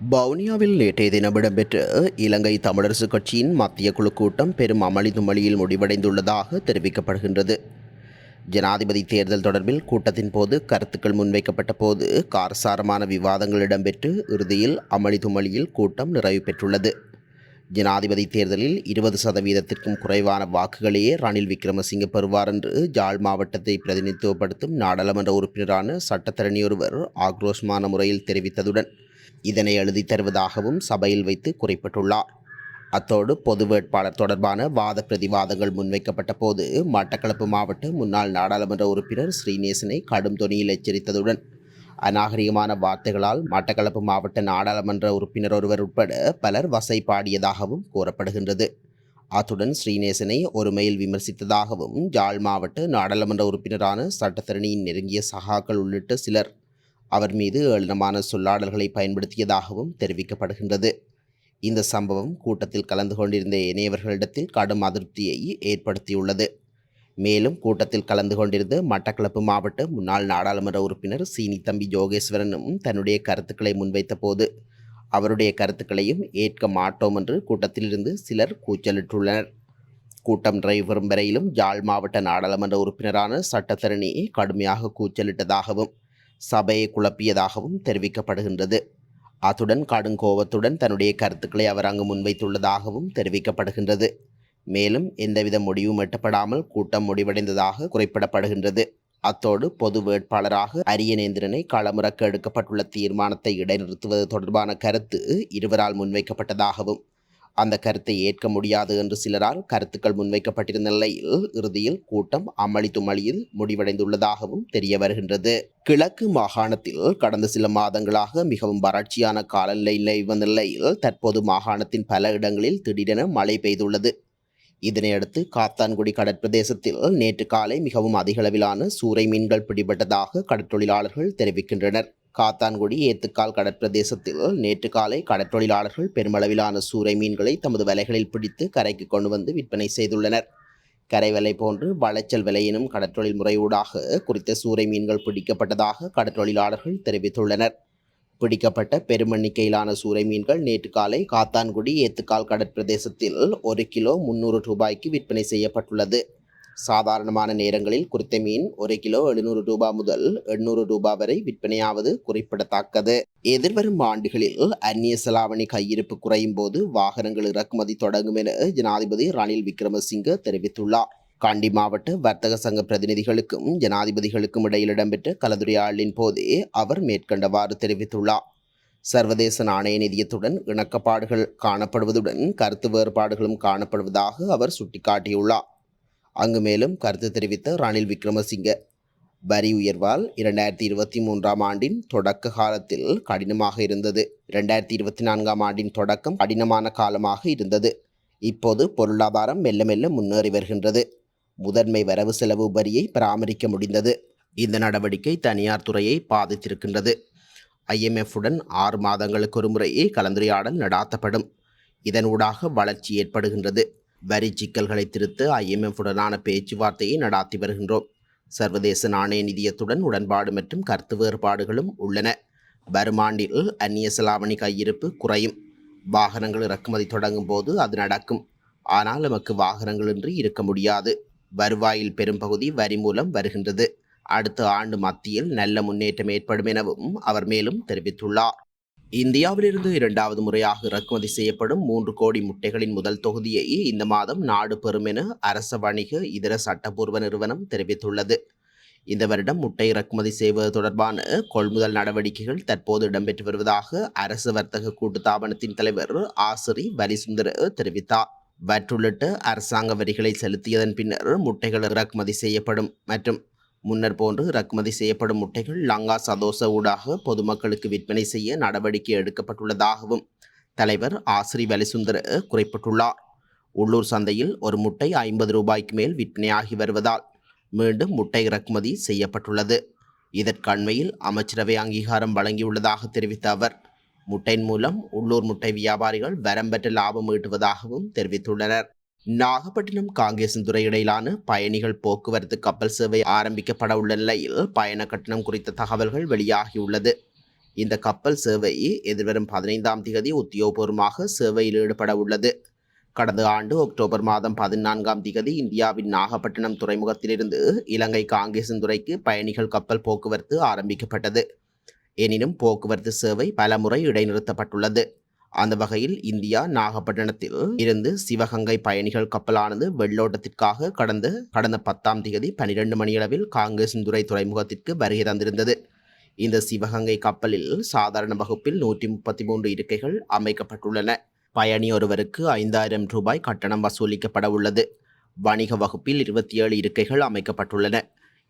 வவுனியாவில் நேற்றைய தினம் இடம்பெற்ற இலங்கை தமிழரசுக் கட்சியின் மத்திய குழு கூட்டம் பெரும் அமளி துமளியில் முடிவடைந்துள்ளதாக தெரிவிக்கப்படுகின்றது. ஜனாதிபதி தேர்தல் தொடர்பில் கூட்டத்தின் போது கருத்துக்கள் முன்வைக்கப்பட்ட போது காரசாரமான விவாதங்கள் இடம்பெற்று இறுதியில் அமளி துமளியில் கூட்டம் நிறைவு பெற்றுள்ளது. ஜனாதிபதி தேர்தலில் 20%க்கும் குறைவான வாக்குகளையே ரணில் விக்ரமசிங்க பெறுவார் என்று யாழ் மாவட்டத்தை பிரதிநிதித்துவப்படுத்தும் நாடாளுமன்ற உறுப்பினரான சட்டத்தரணி ஒருவர் ஆக்ரோஷமான முறையில் தெரிவித்ததுடன் இதனை எழுதி தருவதாகவும் சபையில் வைத்து குறிப்பிட்டுள்ளார். அத்தோடு பொது வேட்பாளர் தொடர்பான வாத பிரதிவாதங்கள் முன்வைக்கப்பட்ட போது மட்டக்களப்பு மாவட்ட முன்னாள் நாடாளுமன்ற உறுப்பினர் ஸ்ரீநேசனை கடும் தொனியில் எச்சரித்ததுடன் அநாகரிகமான வார்த்தைகளால் மட்டக்களப்பு மாவட்ட நாடாளுமன்ற உறுப்பினர் ஒருவர் உட்பட பலர் வசைபாடியதாகவும் கூறப்படுகின்றது. அத்துடன் ஸ்ரீநேசனை ஒருமையில் விமர்சித்ததாகவும் யாழ் மாவட்ட நாடாளுமன்ற உறுப்பினரான சட்டத்தரணியின் நெருங்கிய சகாக்கள் உள்ளிட்ட சிலர் அவர் மீது ஏளனமான சொல்லாடல்களை பயன்படுத்தியதாகவும் தெரிவிக்கப்படுகின்றது. இந்த சம்பவம் கூட்டத்தில் கலந்து கொண்டிருந்த இணையவர்களிடத்தில் கடும் அதிருப்தியை ஏற்படுத்தியுள்ளது. மேலும் கூட்டத்தில் கலந்து கொண்டிருந்த மட்டக்களப்பு மாவட்ட முன்னாள் நாடாளுமன்ற உறுப்பினர் சீனி தம்பி யோகேஸ்வரனும் தன்னுடைய கருத்துக்களை முன்வைத்த போது அவருடைய கருத்துக்களையும் ஏற்க மாட்டோம் என்று கூட்டத்திலிருந்து சிலர் கூச்சலிட்டுள்ளனர். கூட்டம் நிறைவேறும் வரையிலும் யாழ் மாவட்ட நாடாளுமன்ற உறுப்பினரான சட்டத்தரணி கடுமையாக கூச்சலிட்டதாகவும் சபையை குழப்பியதாகவும் தெரிவிக்கப்படுகின்றது. அத்துடன் கடுங்கோபத்துடன் தன்னுடைய கருத்துக்களை அவர் அங்கு முன்வைத்துள்ளதாகவும் தெரிவிக்கப்படுகின்றது. மேலும் எந்தவித முடிவும் எட்டப்படாமல் கூட்டம் முடிவடைந்ததாக குறிப்பிடப்படுகின்றது. அத்தோடு பொது வேட்பாளராக அரியநேந்திரனை களமிறக்க எடுக்கப்பட்டுள்ள தீர்மானத்தை இடைநிறுத்துவது தொடர்பான கருத்து இருவரால் முன்வைக்கப்பட்டதாகவும் அந்த கருத்தை ஏற்க முடியாது என்று சிலரால் கருத்துக்கள் முன்வைக்கப்பட்டிருந்த நிலையில் இறுதியில் கூட்டம் அமளி துமளியில் முடிவடைந்துள்ளதாகவும் தெரிய வருகின்றது. கிழக்கு மாகாணத்தில் கடந்த சில மாதங்களாக மிகவும் வறட்சியான காலநிலை நிலவி வந்த நிலையில் தற்போது மாகாணத்தின் பல இடங்களில் திடீரென மழை பெய்துள்ளது. இதனையடுத்து காத்தான்குடி கடற்பிரதேசத்தில் நேற்று காலை மிகவும் அதிகளவிலான சூறை மீன்கள் பிடிபட்டதாக கடற்றொழிலாளர்கள் தெரிவிக்கின்றனர். காத்தான்குடி ஏத்துக்கால் கடற்பிரதேசத்தில் நேற்று காலை கடற்றொழிலாளர்கள் பெருமளவிலான சூறை மீன்களை தமது வலைகளில் பிடித்து கரைக்கு கொண்டு வந்து விற்பனை செய்துள்ளனர். கரை வலை போன்று வளைச்சல் விலை எனும் கடற்றொழில் முறையூடாக குறித்த சூறை மீன்கள் பிடிக்கப்பட்டதாக கடற்றொழிலாளர்கள் தெரிவித்துள்ளனர். பிடிக்கப்பட்ட பெருமெண்ணிக்கையிலான சூறை மீன்கள் நேற்று காலை காத்தான்குடி ஏத்துக்கால் கடற்பிரதேசத்தில் 1 கிலோ 300 ரூபாய்க்கு விற்பனை செய்யப்பட்டுள்ளது. சாதாரணமான நேரங்களில் குறித்த மீன் 1 கிலோ 700 ரூபாய் முதல் 800 ரூபாய் வரை விற்பனையாவது குறிப்பிடத்தக்கது. எதிர்வரும் ஆண்டுகளில் அந்நிய செலாவணி கையிருப்பு குறையும் போது வாகனங்கள் இறக்குமதி தொடங்கும் என ஜனாதிபதி ரணில் விக்ரமசிங்க தெரிவித்துள்ளார். காண்டி மாவட்ட வர்த்தக சங்க பிரதிநிதிகளுக்கும் ஜனாதிபதிகளுக்கும் இடையில் இடம்பெற்ற கலந்துரையாடலின் போதே அவர் மேற்கண்டவாறு தெரிவித்துள்ளார். சர்வதேச நாணய நிதியத்துடன் இணக்கப்பாடுகள் காணப்படுவதுடன் கருத்து வேறுபாடுகளும் காணப்படுவதாக அவர் சுட்டிக்காட்டியுள்ளார். அங்கு மேலும் கருத்து தெரிவித்த ரணில் விக்ரமசிங்க வரி உயர்வால் 2023ஆம் ஆண்டின் தொடக்க காலத்தில் கடினமாக இருந்தது. 2024ஆம் ஆண்டின் தொடக்கம் கடினமான காலமாக இருந்தது. இப்போது பொருளாதாரம் மெல்ல மெல்ல முன்னேறி வருகின்றது. முதன்மை வரவு செலவு வரியை பராமரிக்க முடிந்தது. இந்த நடவடிக்கை தனியார் துறையை பாதித்திருக்கின்றது. IMF உடன் 6 மாதங்களுக்கு ஒரு முறையே கலந்துரையாடல் நடாத்தப்படும். இதனூடாக வளர்ச்சி ஏற்படுகின்றது. வரி சிக்கல்களை திருத்த IMF உடனான பேச்சுவார்த்தையை நடாத்தி வருகின்றோம். சர்வதேச நாணய நிதியத்துடன் உடன்பாடு மற்றும் கருத்து வேறுபாடுகளும் உள்ளன. வருமாண்டில் அந்நிய செலாவணி கையிருப்பு குறையும். வாகனங்கள் இறக்குமதி தொடங்கும் போது அது நடக்கும். ஆனால் நமக்கு வாகனங்களின்றி இருக்க முடியாது. வருவாயில் பெரும்பகுதி வரி மூலம் வருகின்றது. அடுத்த ஆண்டு மத்தியில் நல்ல முன்னேற்றம் ஏற்படும் எனவும் அவர் மேலும் தெரிவித்துள்ளார். இந்தியாவிலிருந்து 2வது முறையாக இறக்குமதி செய்யப்படும் 3 கோடி முட்டைகளின் முதல் தொகுதியை இந்த மாதம் நாடு பெறும் என அரச வணிக இதர சட்டப்பூர்வ நிறுவனம் தெரிவித்துள்ளது. இந்த வருடம் முட்டை இறக்குமதி செய்வது தொடர்பான கொள்முதல் நடவடிக்கைகள் தற்போது இடம்பெற்று வருவதாக அரசு வர்த்தக கூட்டுத்தாபனத்தின் தலைவர் ஆசிரி வலிசுந்தர தெரிவித்தார். வற்றுள்ளிட்ட அரசாங்க வரிகளை செலுத்தியதன் பின்னர் முட்டைகள் இறக்குமதி செய்யப்படும் மற்றும் முன்னர் போன்று இறக்குமதி செய்யப்படும் முட்டைகள் லங்கா சதோச ஊடாக பொதுமக்களுக்கு விற்பனை செய்ய நடவடிக்கை எடுக்கப்பட்டுள்ளதாகவும் தலைவர் ஆசிரி வலிசுந்தர குறிப்பிட்டுள்ளார். உள்ளூர் சந்தையில் ஒரு முட்டை 50 ரூபாய்க்கு மேல் விற்பனையாகி வருவதால் மீண்டும் முட்டை இறக்குமதி செய்யப்பட்டுள்ளது. இதற்கு அண்மையில் அமைச்சரவை அங்கீகாரம் வழங்கியுள்ளதாக தெரிவித்த அவர் முட்டையின் மூலம் உள்ளூர் முட்டை வியாபாரிகள் வரம்பற்ற லாபம் ஈட்டுவதாகவும் தெரிவித்துள்ளனர். நாகப்பட்டினம் காங்கேசன்துறை இடையிலான பயணிகள் போக்குவரத்து கப்பல் சேவை ஆரம்பிக்கப்பட உள்ள நிலையில் பயண கட்டணம் குறித்த தகவல்கள் வெளியாகியுள்ளது. இந்த கப்பல் சேவை எதிர்வரும் 15ஆம் தேதி உத்தியோகபூர்வமாக சேவையில் ஈடுபட உள்ளது. கடந்த ஆண்டு அக்டோபர் மாதம் 14ஆம் தேதி இந்தியாவின் நாகப்பட்டினம் துறைமுகத்திலிருந்து இலங்கை காங்கேசன்துறைக்கு பயணிகள் கப்பல் போக்குவரத்து ஆரம்பிக்கப்பட்டது. எனினும் போக்குவரத்து சேவை பலமுறை இடைநிறுத்தப்பட்டுள்ளது. அந்த வகையில் இந்தியா நாகப்பட்டினத்தில் இருந்து சிவகங்கை பயணிகள் கப்பலானது வெள்ளோட்டத்திற்காக கடந்த 10ஆம் தேதி 12 மணியளவில் காங்கேசன்துறை துறைமுகத்திற்கு வருகை தந்திருந்தது. இந்த சிவகங்கை கப்பலில் சாதாரண வகுப்பில் 133 இருக்கைகள் அமைக்கப்பட்டுள்ளன. பயணி ஒருவருக்கு 5000 ரூபாய் கட்டணம் வசூலிக்கப்பட உள்ளது. வணிக வகுப்பில் 27 இருக்கைகள் அமைக்கப்பட்டுள்ளன.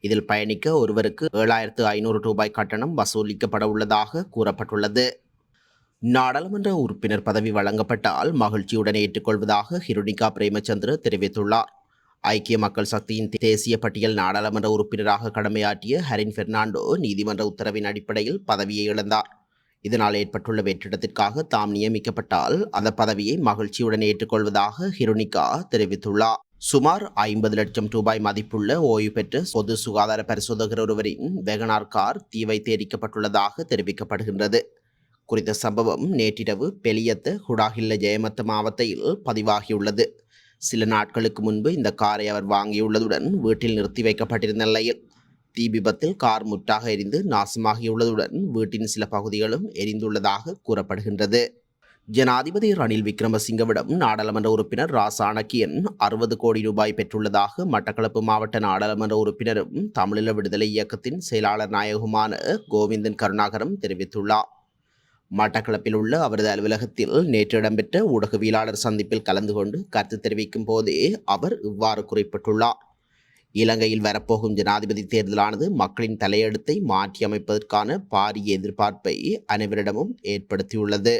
இதில் பயணிக்க ஒருவருக்கு 7500 ரூபாய் கட்டணம் வசூலிக்கப்பட உள்ளதாக கூறப்பட்டுள்ளது. நாடாளுமன்ற உறுப்பினர் பதவி வழங்கப்பட்டால் மகிழ்ச்சியுடன் ஏற்றுக்கொள்வதாக ஹிருணிகா பிரேமச்சந்திர தெரிவித்துள்ளார். ஐக்கிய மக்கள் சக்தியின் தேசிய பட்டியல் நாடாளுமன்ற உறுப்பினராக கடமையாற்றிய ஹரின் பெர்னாண்டோ நீதிமன்ற உத்தரவின் அடிப்படையில் பதவியை இழந்தார். இதனால் ஏற்பட்டுள்ள வெற்றிடத்திற்காக தாம் நியமிக்கப்பட்டால் அந்த பதவியை மகிழ்ச்சியுடன் ஏற்றுக்கொள்வதாக ஹிருணிகா தெரிவித்துள்ளார். சுமார் 50 லட்சம் ரூபாய் மதிப்புள்ள ஓய்வு பெற்ற பொது சுகாதார பரிசோதகர் ஒருவரின் வெகனார் கார் தீ வைத்து எரிக்கப்பட்டுள்ளதாக தெரிவிக்கப்படுகின்றது. குறித்த சம்பவம் நேற்றிரவு பெலியத்த ஹுடாஹில்ல ஜெயமத்த மாவட்டத்தில் பதிவாகியுள்ளது. சில நாட்களுக்கு முன்பு இந்த காரை அவர் வாங்கியுள்ளதுடன் வீட்டில் நிறுத்தி வைக்கப்பட்டிருந்த நிலையில் தீ விபத்தில் கார் முற்றாக எரிந்து நாசமாகியுள்ளதுடன் வீட்டின் சில பகுதிகளும் எரிந்துள்ளதாக கூறப்படுகின்றது. ஜனாதிபதி ரணில் விக்ரமசிங்கவிடம் நாடாளுமன்ற உறுப்பினர் ரா சாணக்கியன் 60 கோடி ரூபாய் பெற்றுள்ளதாக மட்டக்களப்பு மாவட்ட நாடாளுமன்ற உறுப்பினரும் தமிழீழ விடுதலை இயக்கத்தின் செயலாளர் நாயகமான கோவிந்தன் கருணாகரம் தெரிவித்துள்ளார். மட்டக்களப்பில் உள்ள அவரது அலுவலகத்தில் நேற்று இடம்பெற்ற ஊடகவியலாளர் சந்திப்பில் கலந்து கொண்டு கருத்து தெரிவிக்கும் போதே அவர் இவ்வாறு குறிப்பிட்டுள்ளார். இலங்கையில் வரப்போகும் ஜனாதிபதி தேர்தலானது மக்களின் தலையெழுத்தை மாற்றியமைப்பதற்கான பாரிய எதிர்பார்ப்பை அனைவரிடமும் ஏற்படுத்தியுள்ளது.